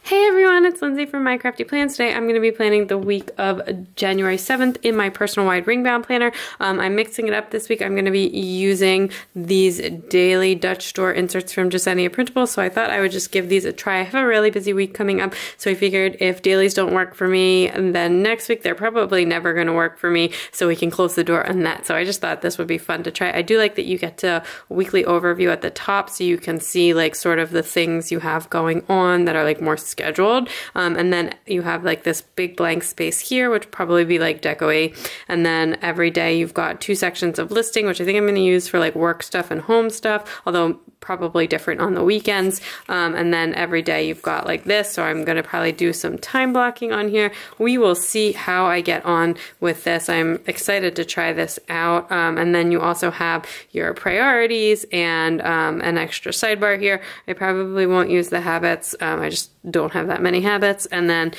Hey everyone, it's Lindsay from My Crafty Plans. Today I'm going to be planning the week of January 7th in my personal wide ring bound planner. I'm mixing it up this week. I'm going to be using these daily Dutch store inserts from Jesenia Printables, so I thought I would just give these a try. I have a really busy week coming up, so I figured if dailies don't work for me, then next week they're probably never going to work for me, so we can close the door on that. So I just thought this would be fun to try. I do like that you get a weekly overview at the top, so you can see like sort of the things you have going on that are like more scheduled, and then you have like this big blank space here, which would probably be like deco-y, and then every day you've got two sections of listing, which I think I'm going to use for like work stuff and home stuff, although probably different on the weekends, and then every day you've got like this, so I'm going to probably do some time blocking on here. We will see how I get on with this. I'm excited to try this out, and then you also have your priorities and an extra sidebar here. I probably won't use the habits. I just don't have that many habits, and then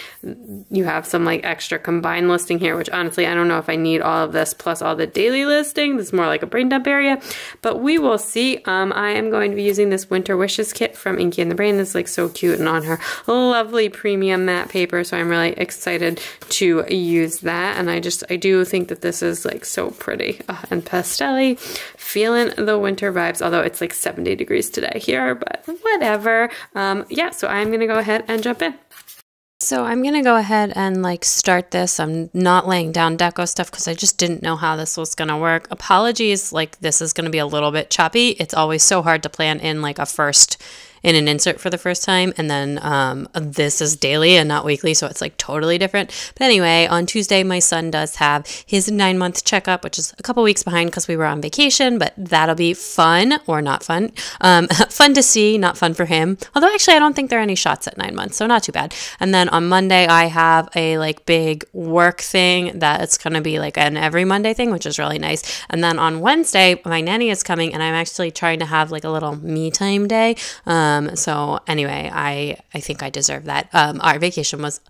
you have some like extra combined listing here, which honestly I don't know if I need all of this plus all the daily listing. This is more like a brain dump area, but we will see. I am going to be using this Winter Wishes kit from Inky and the Brain. It's like so cute and on her lovely premium matte paper, so I'm really excited to use that, and I do think that this is like so pretty and pastel-y. Feeling the winter vibes, although it's like 70 degrees today here, but whatever. Yeah, so I'm gonna go ahead and jump in. So I'm going to go ahead and like start this. I'm not laying down deco stuff because I just didn't know how this was going to work. Apologies, like this is going to be a little bit choppy. It's always so hard to plan in like in an insert for the first time, and then this is daily and not weekly, so it's like totally different. But anyway, on Tuesday my son does have his 9-month checkup, which is a couple weeks behind because we were on vacation, but that'll be fun, or not fun. Fun to see, not fun for him, although actually I don't think there are any shots at 9 months, so not too bad. And then on Monday I have a like big work thing that it's gonna be like an every Monday thing, which is really nice. And then on Wednesday my nanny is coming, and I'm actually trying to have like a little me time day. So anyway, I think I deserve that. Our vacation was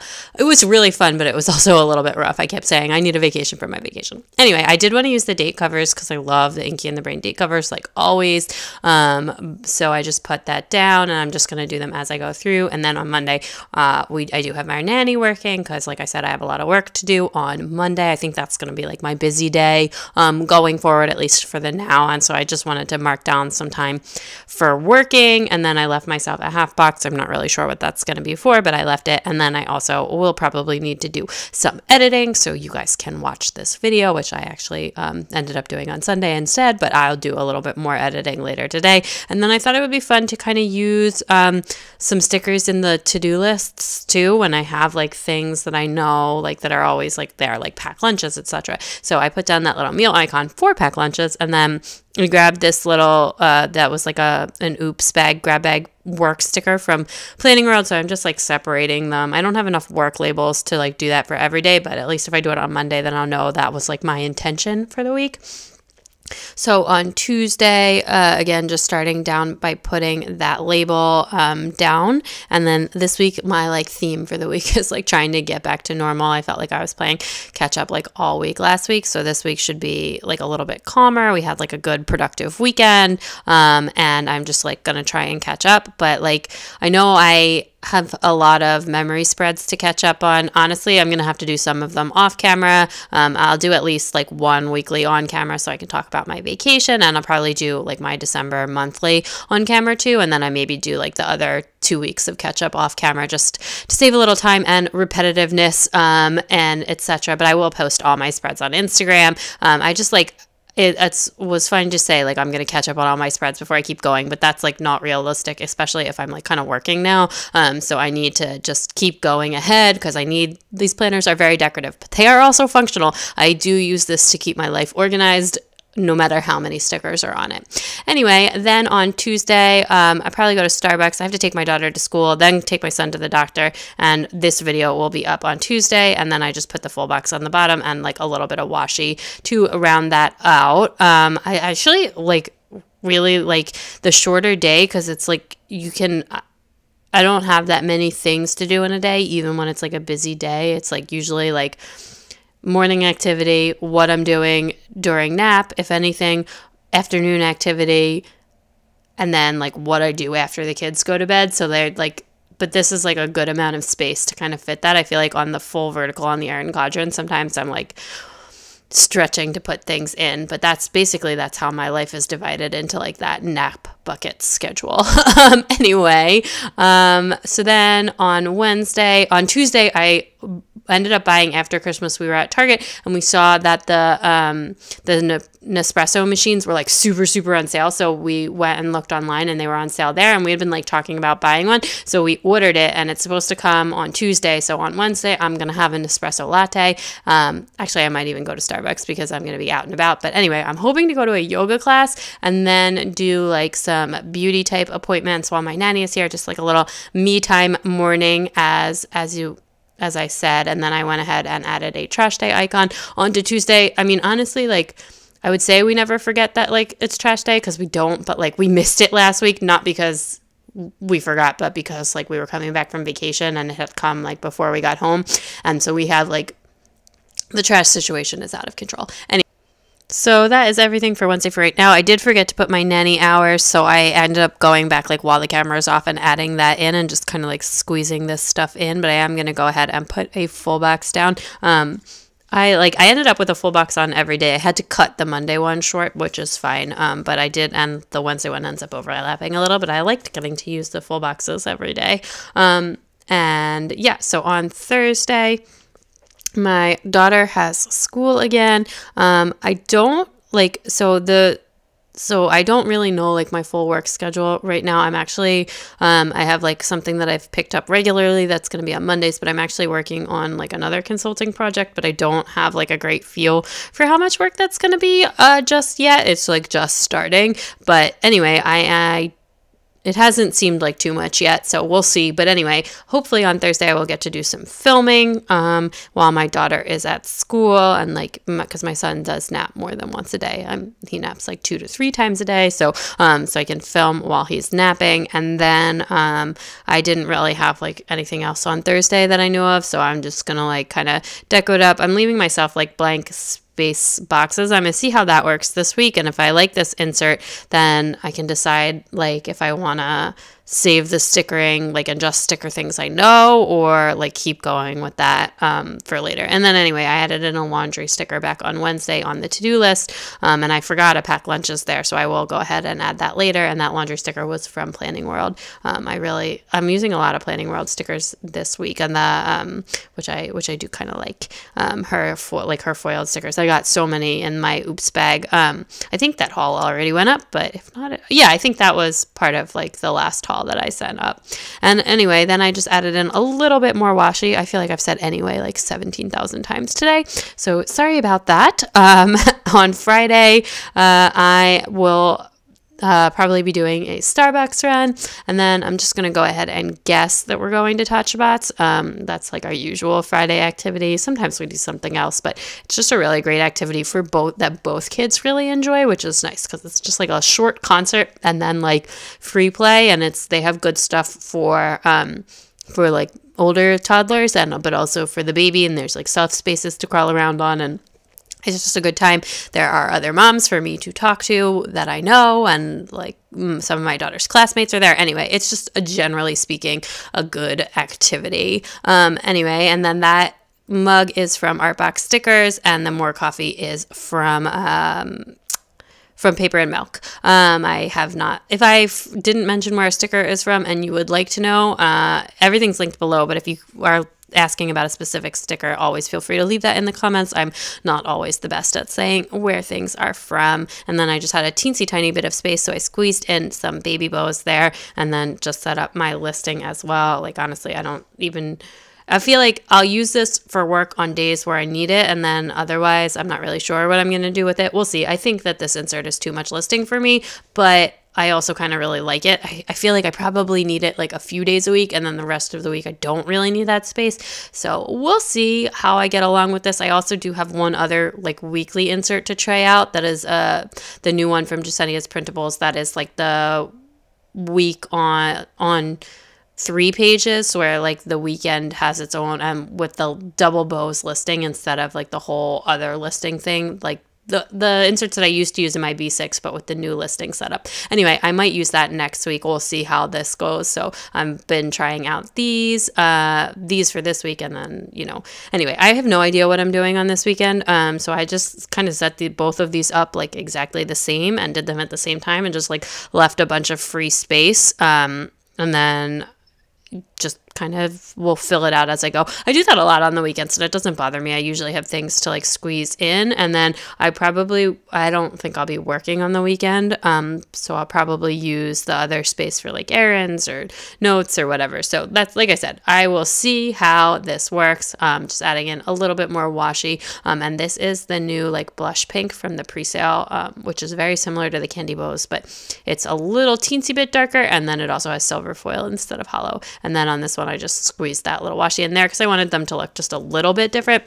really fun, but it was also a little bit rough. I kept saying I need a vacation from my vacation. Anyway, I did want to use the date covers because I love the Inky and the Brain date covers like always. So I just put that down, and I'm just going to do them as I go through. And then on Monday, I do have my nanny working because like I said, I have a lot of work to do on Monday. I think that's going to be like my busy day going forward, at least for the now on. So I just wanted to mark down some time for working, and then I left myself a half box. I'm not really sure what that's going to be for, but I left it. And then I also will probably need to do some editing, so you guys can watch this video, which I actually ended up doing on Sunday instead, but I'll do a little bit more editing later today. And then I thought it would be fun to kind of use some stickers in the to-do lists too, when I have like things that I know like that are always like there, like pack lunches, etc. So I put down that little meal icon for pack lunches, and then we grabbed this little, that was like an oops bag, grab bag work sticker from Planning World. So I'm just like separating them. I don't have enough work labels to like do that for every day, but at least if I do it on Monday, then I'll know that was like my intention for the week. So on Tuesday, again, just starting down by putting that label down. And then this week, my like theme for the week is like trying to get back to normal. I felt like I was playing catch up like all week last week. So this week should be like a little bit calmer. We had like a good productive weekend, and I'm just like going to try and catch up. But like, I know I have a lot of memory spreads to catch up on. Honestly, I'm going to have to do some of them off camera. I'll do at least like one weekly on camera so I can talk about my vacation, and I'll probably do like my December monthly on camera too, and then I maybe do like the other 2 weeks of catch up off camera just to save a little time and repetitiveness, and etc. But I will post all my spreads on Instagram. I just like it was fun to say like I'm going to catch up on all my spreads before I keep going, but that's like not realistic, especially if I'm like kind of working now. So I need to just keep going ahead because these planners are very decorative, but they are also functional. I do use this to keep my life organized, no matter how many stickers are on it. Anyway, then on Tuesday, I probably go to Starbucks. I have to take my daughter to school, then take my son to the doctor, and this video will be up on Tuesday, and then I just put the full box on the bottom and like a little bit of washi to round that out. I actually like really like the shorter day because it's like I don't have that many things to do in a day, even when it's like a busy day. It's like usually like morning activity, what I'm doing during nap, if anything, afternoon activity, and then like what I do after the kids go to bed. So they're like but this is like a good amount of space to kind of fit that. I feel like on the full vertical on the iron quadrant, sometimes I'm like stretching to put things in, but that's how my life is divided into like that nap bucket schedule. Anyway, so then on Tuesday, I ended up buying, after Christmas, we were at Target and we saw that the Nespresso machines were like super, super on sale. So we went and looked online and they were on sale there, and we had been like talking about buying one. So we ordered it and it's supposed to come on Tuesday. So on Wednesday, I'm going to have an espresso latte. Actually, I might even go to Starbucks because I'm going to be out and about. But anyway, I'm hoping to go to a yoga class and then do like some beauty type appointments while my nanny is here, just like a little me time morning as I said. And then I went ahead and added a trash day icon onto Tuesday. I mean, honestly, like I would say we never forget that like it's trash day, because we don't, but like we missed it last week, not because we forgot, but because like we were coming back from vacation and it had come like before we got home. And so we have like the trash situation is out of control. So that is everything for Wednesday for right now. I did forget to put my nanny hours, so I ended up going back like while the camera is off and adding that in and just kind of like squeezing this stuff in. But I am going to go ahead and put a full box down. I ended up with a full box on every day. I had to cut the Monday one short, which is fine. But I did, and the Wednesday one ends up overlapping a little, but I liked getting to use the full boxes every day. And yeah, so on Thursday, my daughter has school again. I don't really know like my full work schedule right now. I'm actually, I have like something that I've picked up regularly that's going to be on Mondays, but I'm actually working on like another consulting project, but I don't have like a great feel for how much work that's going to be just yet. It's like just starting. But anyway, it hasn't seemed like too much yet, so we'll see. But anyway, hopefully on Thursday I will get to do some filming while my daughter is at school, and like because my son does nap more than once a day. He naps like 2 to 3 times a day, so I can film while he's napping. And then I didn't really have like anything else on Thursday that I knew of, so I'm just gonna like kind of deco it up. I'm leaving myself like blank space boxes. I'm gonna see how that works this week, and if I like this insert, then I can decide like if I want to save the stickering like and just sticker things I know, or like keep going with that for later. And then anyway, I added in a laundry sticker back on Wednesday on the to-do list, and I forgot to pack lunches there, so I will go ahead and add that later. And that laundry sticker was from Planning World. I'm using a lot of Planning World stickers this week, and the which I do kind of like her foiled stickers. I got so many in my Oops bag. I think that haul already went up, but if not, yeah, I think that was part of like the last haul that I sent up. And anyway, then I just added in a little bit more washi. I feel like I've said anyway like 17,000 times today, so sorry about that. On Friday, I will probably be doing a Starbucks run, and then I'm just gonna go ahead and guess that we're going to Tatcha Bots. That's like our usual Friday activity. Sometimes we do something else, but it's just a really great activity for both kids really enjoy, which is nice because it's just like a short concert and then like free play, and they have good stuff for like older toddlers but also for the baby, and there's like soft spaces to crawl around on, and it's just a good time. There are other moms for me to talk to that I know, and like some of my daughter's classmates are there. Anyway, it's just generally speaking a good activity. Anyway, and then that mug is from Artbox Stickers, and the More Coffee is from Paper and Milk. I have not, if I didn't mention where a sticker is from and you would like to know, everything's linked below, but if you are asking about a specific sticker, always feel free to leave that in the comments. I'm not always the best at saying where things are from. And then I just had a teensy tiny bit of space, so I squeezed in some baby bows there, and then just set up my listing as well. Like honestly, I feel like I'll use this for work on days where I need it, and then otherwise I'm not really sure what I'm going to do with it. We'll see. I think that this insert is too much listing for me, but I also kind of really like it. I feel like I probably need it like a few days a week, and then the rest of the week I don't really need that space. So we'll see how I get along with this. I also do have one other like weekly insert to try out. That is the new one from Jesenia's Printables. That is like the week on 3 pages, where like the weekend has its own with the double bows listing instead of like the whole other listing thing. Like the inserts that I used to use in my B6, but with the new listing setup. Anyway, I might use that next week. We'll see how this goes. So I've been trying out these for this week, and then, you know, anyway, I have no idea what I'm doing on this weekend. So I just kind of set both of these up like exactly the same and did them at the same time and just like left a bunch of free space. And then just kind of will fill it out as I go. I do that a lot on the weekends, so that doesn't bother me. I usually have things to like squeeze in, and then I don't think I'll be working on the weekend, so I'll probably use the other space for like errands or notes or whatever. So that's, like I said, I will see how this works. Just adding in a little bit more washi, and this is the new like blush pink from the pre-sale, which is very similar to the Candy Bows, but it's a little teensy bit darker, and then it also has silver foil instead of hollow. And then on this one, I just squeezed that little washi in there because I wanted them to look just a little bit different.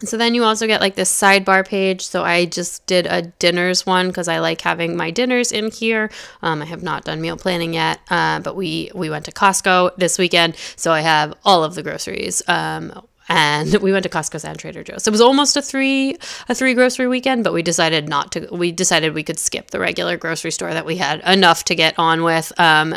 So then you also get like this sidebar page. So I just did a dinners one because I like having my dinners in here. I have not done meal planning yet, but we went to Costco this weekend, so I have all of the groceries. And we went to Costco's and Trader Joe's. So it was almost a three grocery weekend, but we decided not to. We decided we could skip the regular grocery store that we had enough to get on with.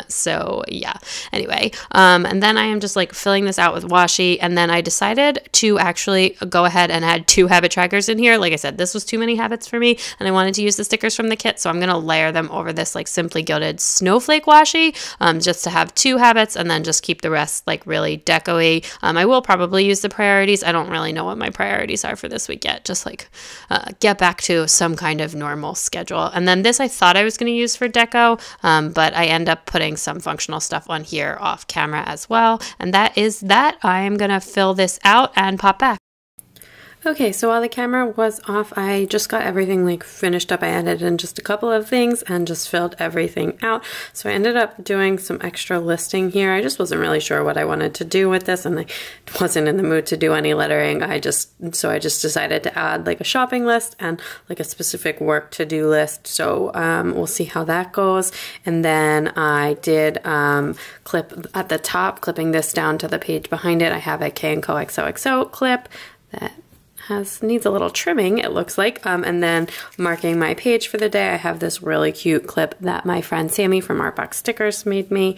So yeah. Anyway, and then I am just like filling this out with washi, and then I decided to actually go ahead and add 2 habit trackers in here. Like I said, this was too many habits for me, and I wanted to use the stickers from the kit, so I'm gonna layer them over this like Simply Gilded snowflake washi, just to have 2 habits, and then just keep the rest like really deco-y. I will probably use the priorities. I don't really know what my priorities are for this week yet. Just like get back to some kind of normal schedule. And then this I thought I was going to use for deco, but I end up putting some functional stuff on here off camera as well. And that is that. I am going to fill this out and pop back. Okay, so while the camera was off, I just got everything like finished up. I added in just a couple of things and just filled everything out. So I ended up doing some extra listing here. I just wasn't really sure what I wanted to do with this, and I wasn't in the mood to do any lettering. So I just decided to add like a shopping list and like a specific work to do list. So we'll see how that goes. And then I did clip at the top, clipping this down to the page behind it. I have a K&Co XOXO clip that needs a little trimming, it looks like, and then marking my page for the day, I have this really cute clip that my friend Sammy from Artbox Stickers made me,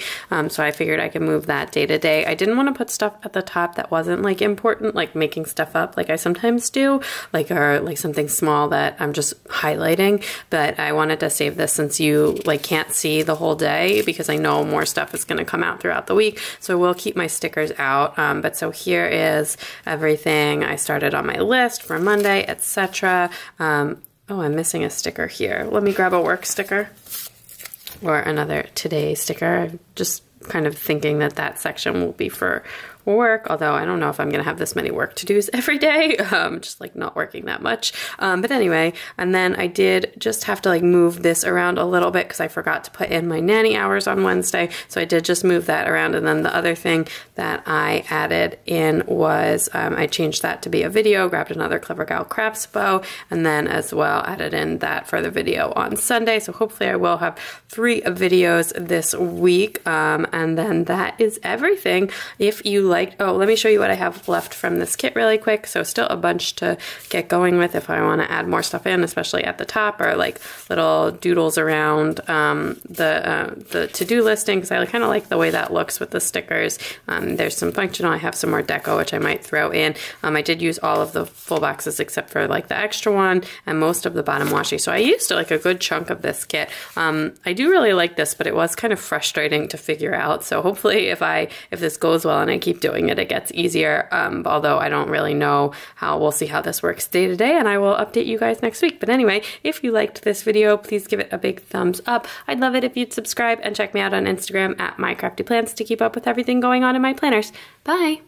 so I figured I could move that day to day. I didn't want to put stuff at the top that wasn't like important, like making stuff up like I sometimes do, or like something small that I'm just highlighting, but I wanted to save this since you like can't see the whole day, because I know more stuff is going to come out throughout the week, so we'll keep my stickers out. But so here is everything I started on my list for Monday, etc. Oh, I'm missing a sticker here. Let me grab a work sticker or another today sticker. I'm just kind of thinking that that section will be for work, although I don't know if I'm gonna have this many work to do's every day, just like not working that much, but anyway. And then I did just have to like move this around a little bit because I forgot to put in my nanny hours on Wednesday, so I did just move that around. And then the other thing that I added in was I changed that to be a video, grabbed another Clever Gal Crafts bow, and then as well added in that for the video on Sunday. So hopefully I will have 3 videos this week, and then that is everything. If you oh, let me show you what I have left from this kit really quick. So still a bunch to get going with if I want to add more stuff in, especially at the top, or like little doodles around the to-do listing, because I kind of like the way that looks with the stickers. There's some functional. I have some more deco, which I might throw in. I did use all of the full boxes except for like the extra one and most of the bottom washi. So I used like a good chunk of this kit. I do really like this, but it was kind of frustrating to figure out. So hopefully if this goes well and I keep doing it gets easier, although I don't really know how. We'll see how this works day to day, and I will update you guys next week. But anyway, if you liked this video, please give it a big thumbs up. I'd love it if you'd subscribe and check me out on Instagram at mycraftyplans to keep up with everything going on in my planners. Bye!